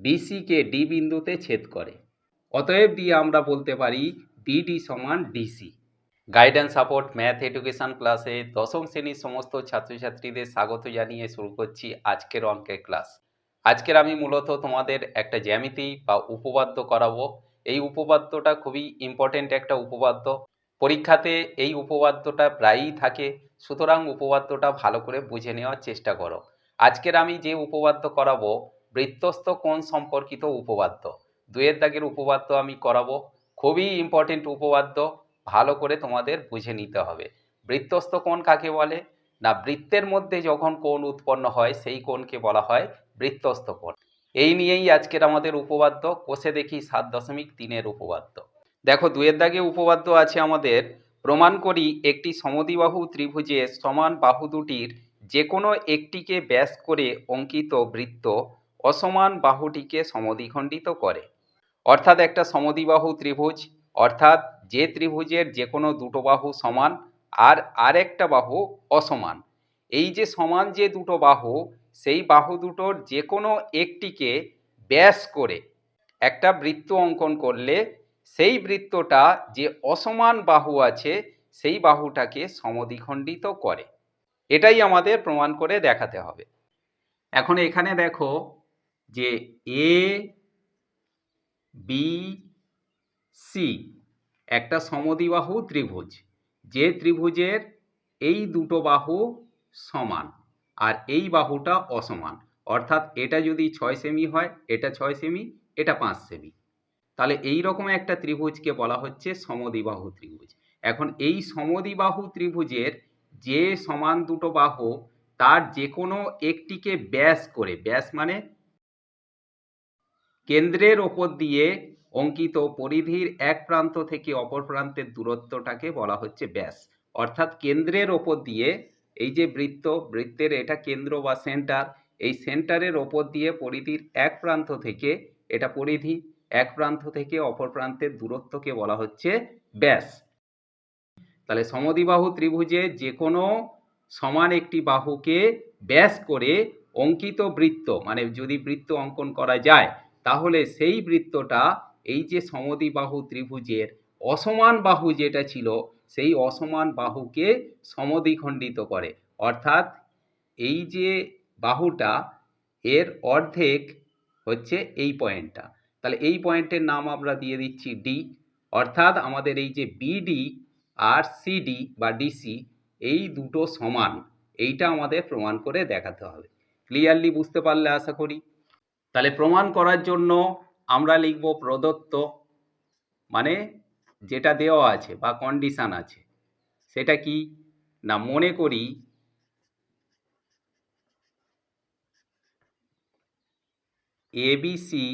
BC K D বিন্দুতে ছেদ করে। অতএব দিয়ে আমরা বলতে পারি বিডি সমান DC. Guidance support math education ক্লাসে দশম শ্রেণীর সমস্ত ছাত্রছাত্রীদের স্বাগত জানিয়ে শুরু করছি আজকের অঙ্কের ক্লাস। আজকের আমি মূলত তোমাদের একটা জ্যামিতি বা উপপাদ্য করাবো। এই উপপাদ্যটা খুবই ইম্পর্টেন্ট একটা উপপাদ্য, পরীক্ষাতে এই উপপাদ্যটা প্রায়ই থাকে, সুতরাং উপপাদ্যটা ভালো করে বুঝে নেওয়ার চেষ্টা করো। আজকের আমি যে উপপাদ্য করাবো বৃত্তস্থ কোণ সম্পর্কিত উপপাদ্য, দুয়ের দাগের উপপাদ্য আমি করাবো। খুবই ইম্পর্টেন্ট উপপাদ্য, ভালো করে তোমাদের বুঝে নিতে হবে। বৃত্তস্থ কোণ কাকে বলে? না, বৃত্তের মধ্যে যখন কোণ উৎপন্ন হয় সেই কোণকে বলা হয় বৃত্তস্থ কোণ। এই নিয়েই আজকের আমাদের উপপাদ্য। কোষে দেখি 7.3-এর উপপাদ্য। দেখো, দুয়ের দাগে উপপাদ্য আছে আমাদের, প্রমাণ করি একটি সমদ্বিবাহু ত্রিভুজের সমান বাহু দুটির যে কোনো একটিকে ব্যাস করে অঙ্কিত বৃত্ত অসমান বাহুটিকে সমদ্বিখণ্ডিত করে। অর্থাৎ একটা সমদ্বিবাহু ত্রিভুজ, অর্থাৎ যে ত্রিভুজের যে কোনো দুটো বাহু সমান আর আরেকটা বাহু অসমান। এই যে সমান যে দুটো বাহু, সেই বাহু দুটোর যে কোনো একটিকে ব্যাস করে একটা বৃত্ত অঙ্কন করলে সেই বৃত্তটা যে অসমান বাহু আছে সেই বাহুটাকে সমদ্বিখণ্ডিত করে। এটাই আমাদের প্রমাণ করে দেখাতে হবে। এখন এখানে দেখো যে এ বি সি একটা সমদ্বিবাহু ত্রিভুজ, যে ত্রিভুজের এই দুটো বাহু সমান আর এই বাহুটা অসমান। অর্থাৎ এটা যদি 6 সেমি হয়, এটা 6 সেমি, এটা 5 সেমি, তাহলে এই রকম একটা ত্রিভুজকে বলা হচ্ছে সমদ্বিবাহু ত্রিভুজ। এখন এই সমদ্বিবাহু ত্রিভুজের যে সমান দুটো বাহু, তার যে কোনো একটিকে ব্যাস করে, ব্যাস মানে কেন্দ্রের ওপর দিয়ে অঙ্কিত পরিধির এক প্রান্ত থেকে অপর প্রান্তের দূরত্বটাকে বলা হচ্ছে ব্যাস। অর্থাৎ কেন্দ্রের ওপর দিয়ে, এই যে বৃত্তের এটা কেন্দ্র বা সেন্টার, এই সেন্টারের ওপর দিয়ে পরিধির এক প্রান্ত থেকে, এটা পরিধি, এক প্রান্ত থেকে অপর প্রান্তের দূরত্বকে বলা হচ্ছে ব্যাস। তাহলে সমদ্বিবাহু ত্রিভুজে যে কোনো সমান একটি বাহুকে ব্যাস করে অঙ্কিত বৃত্ত, মানে যদি বৃত্ত অঙ্কন করা যায় তাহলে সেই বৃত্তটা এই যে সমদ্বিবাহু ত্রিভুজের অসমান বাহু যেটা ছিল সেই অসমান বাহুকে সমদ্বিখণ্ডিত করে। অর্থাৎ এই যে বাহুটা, এর অর্ধেক হচ্ছে এই পয়েন্টটা, তাহলে এই পয়েন্টের নাম আমরা দিয়ে দিচ্ছি ডি। অর্থাৎ আমাদের এই যে বিডি আর সিডি বা ডিসি এই দুটো সমান, এইটা আমাদের প্রমাণ করে দেখাতে হবে। ক্লিয়ারলি বুঝতে পারলে আশা করি। তাহলে প্রমাণ করার জন্য আমরা লিখব প্রদত্ত, মানে যেটা দেওয়া আছে বা কন্ডিশন আছে সেটা কি না, মনে করি এবিসি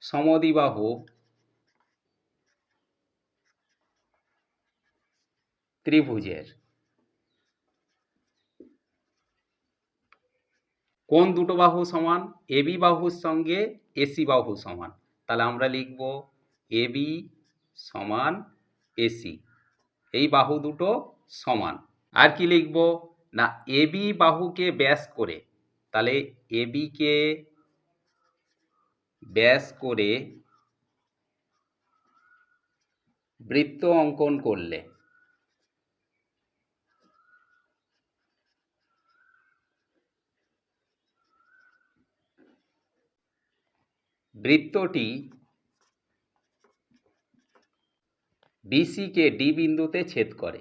সমদ্বিবাহু ত্রিভুজের কোন দুটো বাহু সমান? এবি বাহুর সঙ্গে এসি বাহু সমান। তাহলে আমরা লিখব এবি সমান এসি, এই বাহু দুটো সমান। আর কি লিখব না, এবি বাহুকে ব্যাস করে, তাহলে এবিকে ব্যাস করে বৃত্ত অঙ্কন করলে বৃত্তটি বিসিকে ডি বিন্দুতে ছেদ করে।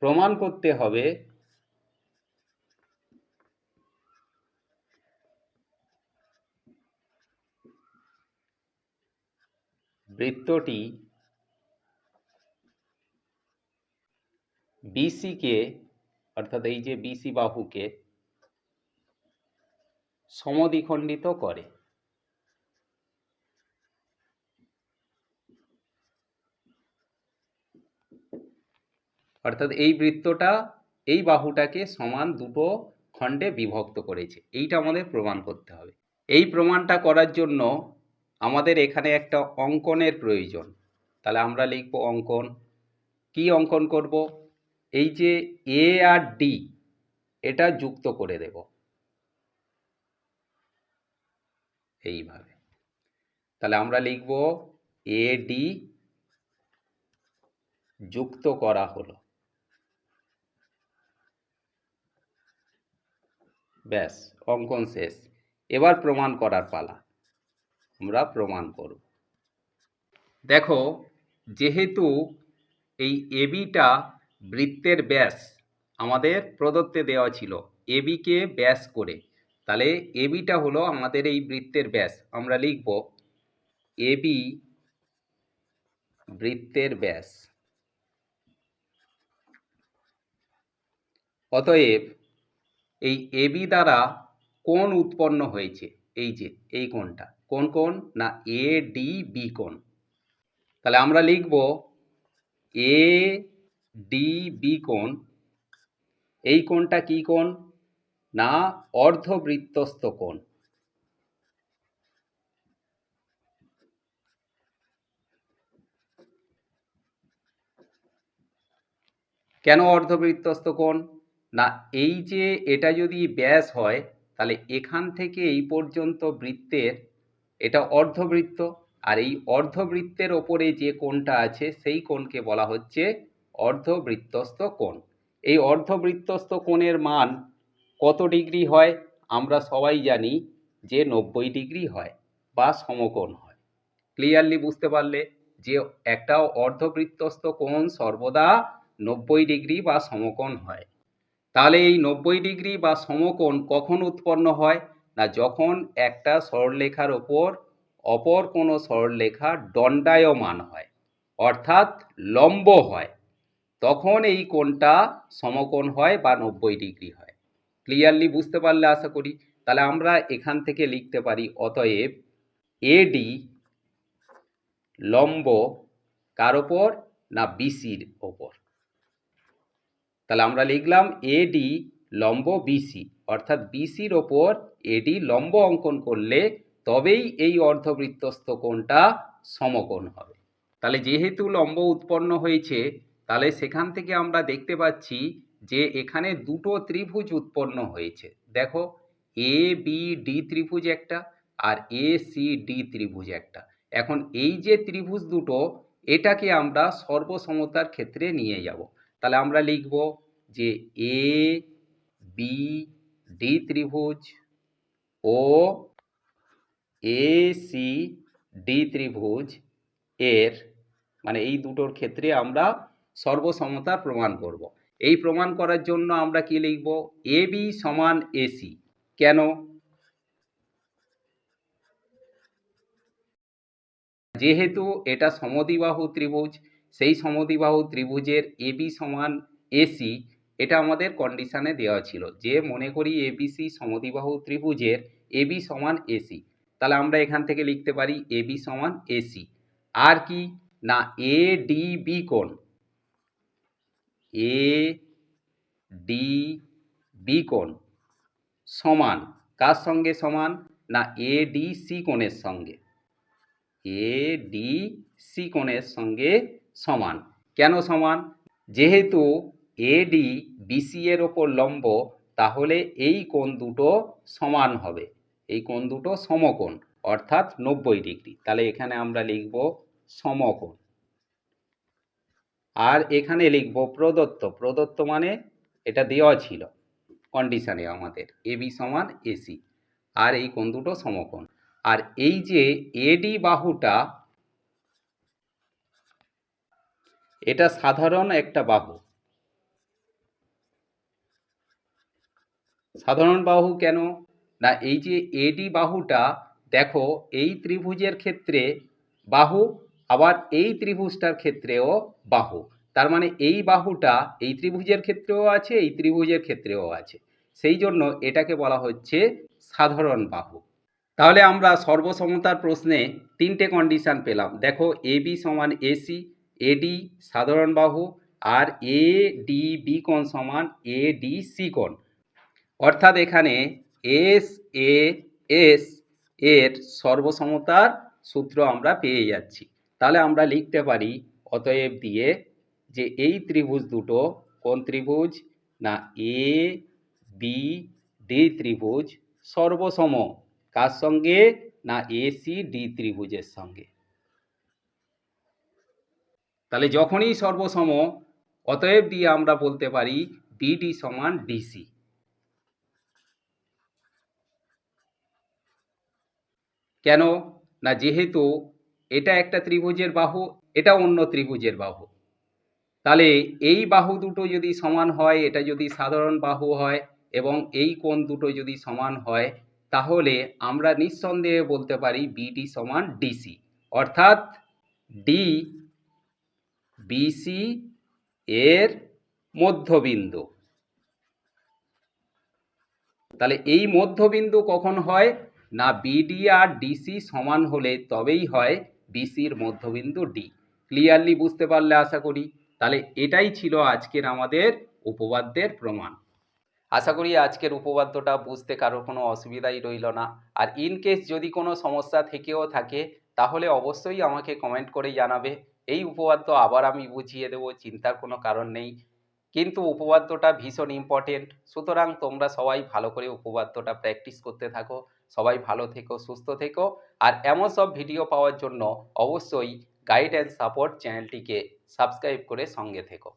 প্রমাণ করতে হবে বৃত্তটি বিসিকে, অর্থাৎ এই যে বিসি বাহুকে সমদ্বিখণ্ডিত করে। অর্থাৎ এই বৃত্তটা এই বাহুটাকে সমান দুটো খণ্ডে বিভক্ত করেছে, এইটা আমাদের প্রমাণ করতে হবে। এই প্রমাণটা করার জন্য আমাদের এখানে একটা অঙ্কনের প্রয়োজন। তাহলে আমরা লিখব অঙ্কন। কি অঙ্কন করব? এই যে এ আর ডি এটা যুক্ত করে দেব এইভাবে। তাহলে আমরা লিখব এ ডি যুক্ত করা হলো। ব্যাস, অঙ্কন শেষ। এবার প্রমাণ করার পালা। আমরা প্রমাণ করব। দেখো, যেহেতু এই এবিটা বৃত্তের ব্যাস আমাদের প্রদত্তে দেওয়া ছিল এবিকে ব্যাস করে, তাহলে এবিটা হলো আমাদের এই বৃত্তের ব্যাস। আমরা লিখব এবি বৃত্তের ব্যাস। অতএব এই এবি দ্বারা কোণ উৎপন্ন হয়েছে, এই যে এই কোণটা, কোন কোণ? না এ ডি বি কোণ। তাহলে আমরা লিখব এ ডি বি কোণ। এই কোণটা কি কোণ? না অর্ধবৃত্তস্থ কোণ। কেন অর্ধবৃত্তস্থ কোণ? না এই যে এটা যদি ব্যাস হয় তাহলে এখান থেকে এই পর্যন্ত বৃত্তের এটা অর্ধবৃত্ত, আর এই অর্ধবৃত্তের ওপরে যে কোণটা আছে সেই কোণকে বলা হচ্ছে অর্ধবৃত্তস্থ কোণ। এই অর্ধবৃত্তস্থ কোণের মান কত ডিগ্রি হয়? আমরা সবাই জানি যে 90 ডিগ্রি হয় বা সমকোণ হয়। ক্লিয়ারলি বুঝতে পারলে যে একটা অর্ধবৃত্তস্থ কোণ সর্বদা 90 ডিগ্রি বা সমকোণ হয়। তাহলে এই 90 ডিগ্রি বা সমকোণ কখন উৎপন্ন হয়? না যখন একটা সরলরেখার ওপর অপর কোনো সরলরেখা দণ্ডায়মান হয়, অর্থাৎ লম্ব হয়, তখন এই কোণটা সমকোণ হয় বা 90 ডিগ্রি হয়। ক্লিয়ারলি বুঝতে পারলে আশা করি। তাহলে আমরা এখান থেকে লিখতে পারি অতএব এডি লম্ব কার ওপর? না বিসির ওপর। তাহলে আমরা লিখলাম এডি লম্ব বিসি, অর্থাৎ বিসির ওপর এডি লম্ব অঙ্কন করলে তবেই এই অর্ধবৃত্তস্থ কোণটা সমকোণ হবে। তাহলে যেহেতু লম্ব উৎপন্ন হয়েছে, তাহলে সেখান থেকে আমরা দেখতে পাচ্ছি যে এখানে দুটো ত্রিভুজ উৎপন্ন হয়েছে। দেখো, এ বি ডি ত্রিভুজ একটা আর এ সি ডি ত্রিভুজ একটা। এখন এই যে ত্রিভুজ দুটো, এটাকে আমরা সর্বসমতার ক্ষেত্রে নিয়ে যাব। তাহলে আমরা লিখব যে এ বি ডি ত্রিভুজ ও এ সি ডি ত্রিভুজ এর মানে এই দুটোর ক্ষেত্রে আমরা সর্বসমতার প্রমাণ করব। এই প্রমাণ করার জন্য আমরা কি লিখব? এ বি সমান এসি। কেন? যেহেতু এটা সমদ্বিবাহু ত্রিভুজ, সেই সমদ্বিবাহু ত্রিভুজের এবি সমান এসি, এটা আমাদের কন্ডিশনে দেওয়া ছিল যে মনে করি এবিসি সমদ্বিবাহু ত্রিভুজের এবি সমান এসি। তাহলে আমরা এখান থেকে লিখতে পারি এবি সমান এসি। আর কি? না এ ডি বি কোণ, এ ডি বি কোণ সমান কার সঙ্গে সমান? না এ ডি সি কোণের সঙ্গে। এ ডি সি কোণের সঙ্গে সমান। কেন সমান? যেহেতু এডি বিসি এর ওপর লম্ব, তাহলে এই কোণ দুটো সমান হবে, এই কোণ দুটো সমকোণ, অর্থাৎ 90 ডিগ্রি। তাহলে এখানে আমরা লিখব সমকোণ। আর এখানে লিখব প্রদত্ত। প্রদত্ত মানে এটা দেওয়া ছিল কন্ডিশনে আমাদের এবি সমান এসি, আর এই কোণ দুটো সমকোণ। আর এই যে এডি বাহুটা, এটা সাধারণ একটা বাহু। সাধারণ বাহু কেন? না এই যে এডি বাহুটা, দেখো এই ত্রিভুজের ক্ষেত্রে বাহু, আবার এই ত্রিভুজটার ক্ষেত্রেও বাহু। তার মানে এই বাহুটা এই ত্রিভুজের ক্ষেত্রেও আছে, এই ত্রিভুজের ক্ষেত্রেও আছে, সেই জন্য এটাকে বলা হচ্ছে সাধারণ বাহু। তাহলে আমরা সর্বসমতার প্রশ্নে তিনটে কন্ডিশন পেলাম। দেখো, এবি সমান এসি, এডি সাধারণ বাহু, আর এ ডি বি কোণ সমান এ ডি সি কোণ। অর্থাৎ এখানে এস এ এস এর সর্বসমতার সূত্র আমরা পেয়ে যাচ্ছি। তাহলে আমরা লিখতে পারি অতএব দিয়ে যে এই ত্রিভুজ দুটো কোন ত্রিভুজ, না এ বি ডি ত্রিভুজ সর্বসম কার সঙ্গে, না এসি ডি ত্রিভুজের সঙ্গে। তাহলে যখনই সর্বসম অতএব দিয়ে আমরা বলতে পারি বিডি সমান ডিসি। কেন, না যেহেতু এটা একটা ত্রিভুজের বাহু, এটা অন্য ত্রিভুজের বাহু, তাহলে এই বাহু দুটো যদি সমান হয়, এটা যদি সাধারণ বাহু হয় এবং এই কোণ দুটো যদি সমান হয়, তাহলে আমরা নিঃসন্দেহে বলতে পারি বিডি সমান ডিসি, অর্থাৎ ডি বিসি এর মধ্যবিন্দু। তাহলে এই মধ্যবিন্দু কখন হয়, না বিডি আর ডিসি সমান হলে তবেই হয় বিসির মধ্যবিন্দু ডি। ক্লিয়ারলি বুঝতে পারলে আশা করি। তাহলে এটাই ছিল আজকের আমাদের উপপাদ্যের প্রমাণ। আশা করি আজকের উপপাদ্যটা বুঝতে কারোর কোনো অসুবিধাই রইল না। আর ইনকেস যদি কোনো সমস্যা থেকেও থাকে তাহলে অবশ্যই আমাকে কমেন্ট করে জানাবে। এই উপপাদ্য আবার আমি বুঝিয়ে দেবো, চিন্তার কোনো কারণ নেই। কিন্তু উপপাদ্যটা ভীষণ ইম্পর্টেন্ট, সুতরাং তোমরা সবাই ভালো করে উপপাদ্যটা প্র্যাকটিস করতে থাকো। সবাই ভালো থেকো, সুস্থ থেকো। আর এমন সব ভিডিও পাওয়ার জন্য অবশ্যই গাইড অ্যান্ড সাপোর্ট চ্যানেলটিকে সাবস্ক্রাইব করে সঙ্গে থেকো।